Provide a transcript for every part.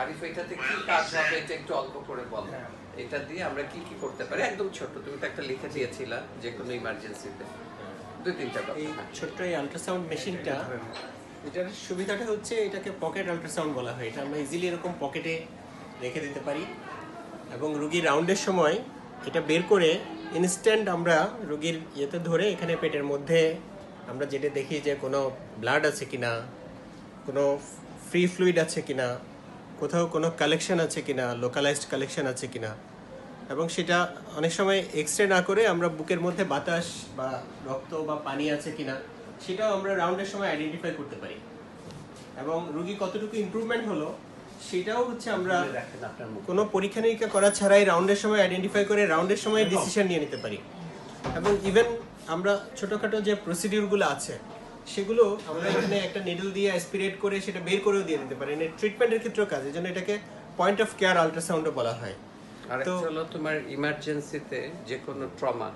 আরিফ এটাতে কি কাজ হবে এটা একটু অল্প করে বল। এটা দিয়ে আমরা কি কি করতে পারি, একদম ছোট, তুমি তো একটা লিখে দিয়েছিলা যে কোনো ইমার্জেন্সিতে দুই তিনটা কথা। এই ছোট্ট এই আল্ট্রাসাউন্ড মেশিনটা, এটার সুবিধাটা হচ্ছে এটাকে পকেট আল্ট্রাসাউন্ড বলা হয়। এটা আমরা ইজিলি এরকম পকেটে রেখে দিতে পারি এবং রুগীর রাউন্ডের সময় এটা বের করে ইনস্ট্যান্ট আমরা রুগীর ইয়েতে ধরে এখানে পেটের মধ্যে আমরা যেটা দেখি যে কোনো ব্লাড আছে কিনা, কোনো ফ্রি ফ্লুইড আছে কিনা, কোথাও কোনো কালেকশন আছে কিনা, লোকালাইজড কালেকশন আছে কিনা, এবং সেটা অনেক সময় এক্সরে না করে আমরা বুকের মধ্যে বাতাস বা রক্ত বা পানি আছে কিনা সেটাও আমরা রাউন্ডের সময় আইডেন্টিফাই করতে পারি। এবং রুগী কতটুকু ইমপ্রুভমেন্ট হলো সেটাও হচ্ছে আমরা কোনো পরীক্ষা নিরীক্ষা করা ছাড়াই রাউন্ডের সময় আইডেন্টিফাই করে রাউন্ডের সময় ডিসিশন নিয়ে নিতে পারি। এবং ইভেন আমরা ছোটোখাটো যে প্রসিডিউরগুলো আছে সেগুলো আমরা এখানে একটা নিডল দিয়ে অ্যাসপিরেট করে সেটা বের করেও দিয়ে দিতে পারি। ট্রিটমেন্টের ক্ষেত্রেও কাজ, এই জন্য এটাকে পয়েন্ট অফ কেয়ার আল্ট্রাসাউন্ডও বলা হয়। আর হলো তোমার ইমার্জেন্সিতে যে কোনো ট্রমা,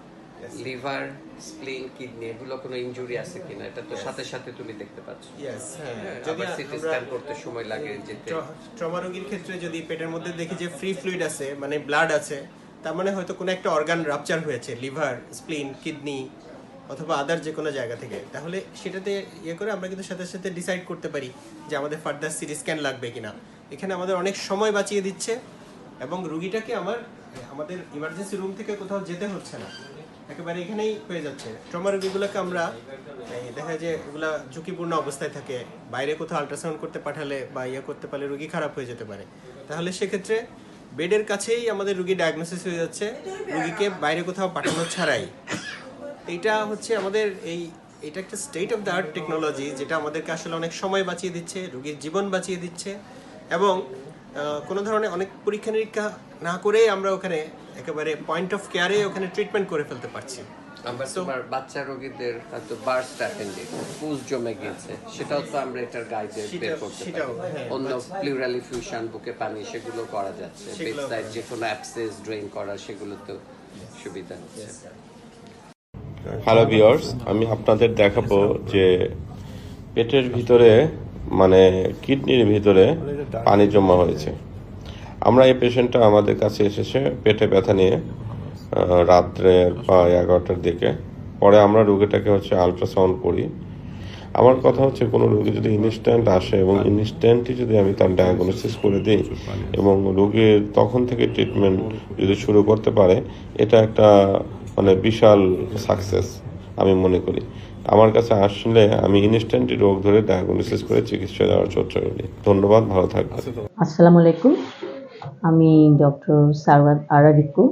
লিভার, স্প্লিন, কিডনি এগুলো কোনো ইনজুরি আছে কিনা এটা তো সাথে সাথে তুমি দেখতে পাচ্ছ। ইয়েস, হ্যাঁ, যদি সিটি স্ক্যান করতে সময় লাগে যেতে, ট্রমা রোগীর ক্ষেত্রে যদি পেটের মধ্যে দেখি যে ফ্রি ফ্লুইড আছে, মানে ব্লাড আছে, তার মানে হয়তো কোনো একটা অর্গান রাপচার হয়েছে, লিভার, স্প্লিন, কিডনি অথবা আদার যে কোনো জায়গা থেকে, তাহলে সেটাতে ইয়ে করে আমরা কিন্তু সাথে সাথে ডিসাইড করতে পারি যে আমাদের ফার্দার সিটি স্ক্যান লাগবে কিনা। এখানে আমাদের অনেক সময় বাঁচিয়ে দিচ্ছে এবং রুগীটাকে আমাদের ইমার্জেন্সি রুম থেকে কোথাও যেতে হচ্ছে না, একেবারে এখানেই হয়ে যাচ্ছে। ট্রমা রোগীগুলোকে আমরা দেখা যায় এগুলা ঝুঁকিপূর্ণ অবস্থায় থাকে, বাইরে কোথাও আল্ট্রাসাউন্ড করতে পাঠালে বা ইয়ে করতে পারলে রুগী খারাপ হয়ে যেতে পারে, তাহলে সেক্ষেত্রে বেডের কাছেই আমাদের রুগী ডায়াগনোসিস হয়ে যাচ্ছে, রুগীকে বাইরে কোথাও পাঠানো ছাড়াই। এইটা হচ্ছে আমাদের এটা একটা state of the art technology, যেটা আমাদেরকে আসলে অনেক সময় বাঁচিয়ে দিচ্ছে, রুগীর জীবন বাঁচিয়ে দিচ্ছে এবং কোনো ধরনের অনেক পরীক্ষা নিরীক্ষা না করেই আমরা ওখানে একেবারে পয়েন্ট অফ কেয়ারে ওখানে ট্রিটমেন্ট করে ফেলতে পারছি। আমরা তোমার বাচ্চা রোগীদের হয়তো বার্স্ট অ্যাপেন্ডিক্স, পুজ জমে গিয়েছে, সেটাও তো আমরা এটার গাইডে বের করতে পারি। অন্য প্লুরাল ইফিউশন, বুকে পানি, সেগুলো করা যাচ্ছে। বেডসাইড যে কোনো অ্যাবসেস ড্রেন করা, সেগুলো তো সুবিধা হচ্ছে। হ্যালো ভিউয়ার্স, আমি আপনাদের দেখাবো যে পেটের ভিতরে মানে কিডনির ভিতরে পানি জমা হয়েছে। আমরা এই পেশেন্টটা আমাদের কাছে এসেছে পেটে ব্যথা নিয়ে রাত্রে 11টার দিকে। পরে আমরা রোগীটাকে আলট্রাসাউন্ড করি। আমার কথা হচ্ছে কোনো রোগী যদি ইনস্ট্যান্ট আসে এবং ইনস্ট্যান্টই যদি আমি তার ডায়াগনোসিস করে দিই এবং রোগীর তখন থেকে ট্রিটমেন্ট যদি শুরু করতে পারে, এটা একটা মানে বিশাল সাকসেস আমি মনে করি। আমার কাছে আসলে আমি ইনস্ট্যান্টলি রোগ ধরে ডায়াগনোসিস করে চিকিৎসা দেওয়ার চেষ্টা করি। ধন্যবাদ, ভালো থাকবেন। আসসালামু আলাইকুম, আমি ডক্টর সারওয়াত আরা রিকু।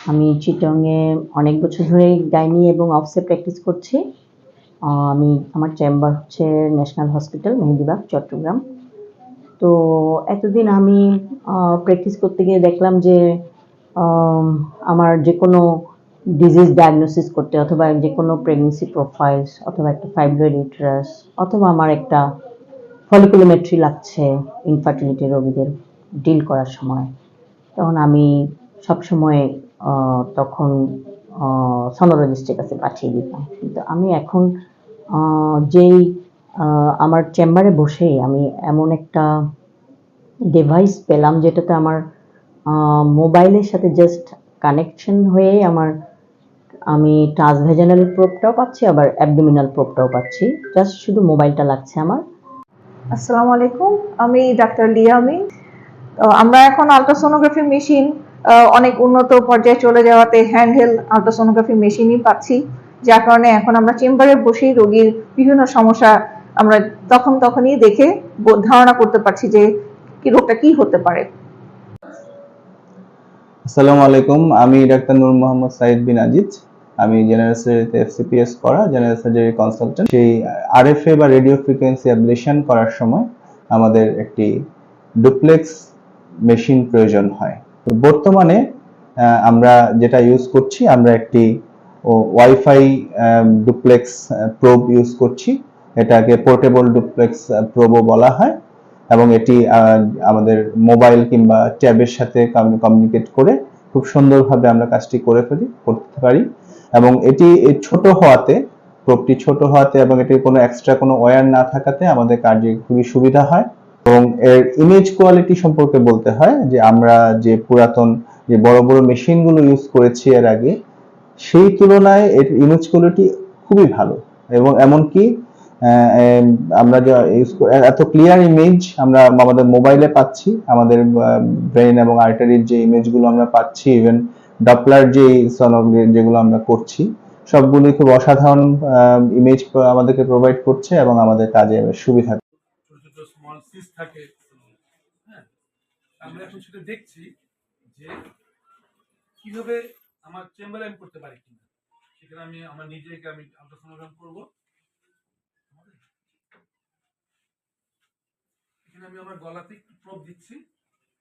আমি চিটংয়ে অনেক বছর ধরে গাইনি এবং অফসে প্র্যাকটিস করছি। আমার চেম্বার হচ্ছে ন্যাশনাল হসপিটাল মেহেদিবাগ, চট্টগ্রাম। তো এতদিন আমি প্র্যাকটিস করতে গিয়ে দেখলাম যে আমার যে কোনো ডিজিজ ডায়াগনোসিস করতে অথবা যে কোনো প্রেগনেন্সি প্রোফাইলস অথবা একটা ফাইব্রয়েড ইউটেরাস অথবা আমার একটা ফলিকুলোমেট্রি লাগছে ইনফার্টিলিটি রোগীদের ডিল করার সময়, তখন আমি সবসময় তখন সোনোলজিস্টের কাছে পাঠিয়ে দিতাম। কিন্তু আমি এখন যেই আমার চেম্বারে বসেই আমি এমন একটা ডিভাইস পেলাম যেটাতে আমার মোবাইলের সাথে জাস্ট কানেকশন হয়ে আমি ট্রান্সভেজানাল প্রোবটাও পাচ্ছি, আবার অ্যাবডোমিনাল প্রোবটাও পাচ্ছি, জাস্ট শুধু মোবাইলটা লাগছে আমার। আসসালামু আলাইকুম, আমি ডাক্তার লিয়া আমিন। আমরা এখন আলট্রাসোনোগ্রাফি মেশিন অনেক উন্নত পর্যায়ে চলে যাওয়াতে হ্যান্ডহেল্ড আলট্রাসোনোগ্রাফি মেশিনই পাচ্ছি, যার কারণে এখন আমরা চেম্বারে বসেই রোগীর বিভিন্ন সমস্যা আমরা তখনই দেখে ধারণা করতে পারছি যে কি রোগটা কি হতে পারে। আসসালামু আলাইকুম, আমি ডাক্তার নূর মোহাম্মদ সাইদ বিন আজিজ। আমি জেনারেল সার্জারিতে এফসিপিএস করা জেনারেল সার্জারি কনসালটেন্ট। সেই আরএফএ বা রেডিও ফ্রিকোয়েন্সি অ্যাবলেশন করার সময় আমাদের একটি ডুপ্লেক্স মেশিন প্রয়োজন হয়। তো বর্তমানে আমরা যেটা ইউজ করছি, আমরা একটি ওয়াইফাই ডুপ্লেক্স প্রোব ইউজ করছি। এটাকে পোর্টেবল ডুপ্লেক্স প্রোবও বলা হয় এবং এটি আমাদের মোবাইল কিংবা ট্যাবের সাথে কমিউনিকেট করে খুব সুন্দরভাবে আমরা কাজটি করতে পারি। এবং এটি প্রোবটি ছোট হওয়াতে এবং এটির কোনো এক্সট্রা কোনো ওয়্যার না থাকাতে আমাদের কাজে খুবই সুবিধা হয়। এবং এর ইমেজ কোয়ালিটি সম্পর্কে বলতে হয় যে আমরা যে পুরাতন যে বড় বড় মেশিনগুলো ইউজ করেছি এর আগে, সেই তুলনায় এর ইমেজ কোয়ালিটি খুবই ভালো। এবং এমনকি আমরা যা এত ক্লিয়ার ইমেজ আমরা আমাদের মোবাইলে পাচ্ছি, আমাদের ব্রেন এবং আর্টারির যে ইমেজগুলো আমরা পাচ্ছি, ইভেন ডপলার যে সোনোগ্রাফি যেগুলো আমরা করছি, সবগুলোই খুব অসাধারণ ইমেজ আমাদেরকে প্রোভাইড করছে এবং আমাদের কাজে সুবিধা। ছোট ছোট স্মল সিস থাকে, হ্যাঁ, আমরা এখন সেটা দেখছি যে কিভাবে আমার চেম্বারে আমি করতে পারি কিনা। সেখানে আমি আমার নিজেকে আমি আল্ট্রাসোনোগ্রাম করবো। এখানে আমি আমার গলাতে একটু প্রব দিচ্ছি,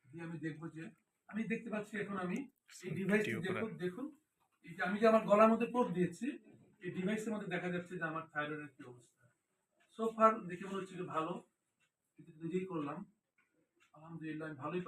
দিয়ে আমি দেখবো যে আমি দেখতে পাচ্ছি এখন আমি এই ডিভাইসটি দেখুন এই যে আমি যে আমার গলার মধ্যে প্রব দিয়েছি, এই ডিভাইসের মধ্যে দেখা যাচ্ছে যে আমার থাইরয়েডের কি অবস্থা। সো ফার দেখে মনে হচ্ছে যে ভালো, নিজেই করলাম, আলহামদুলিল্লাহ আমি ভালোই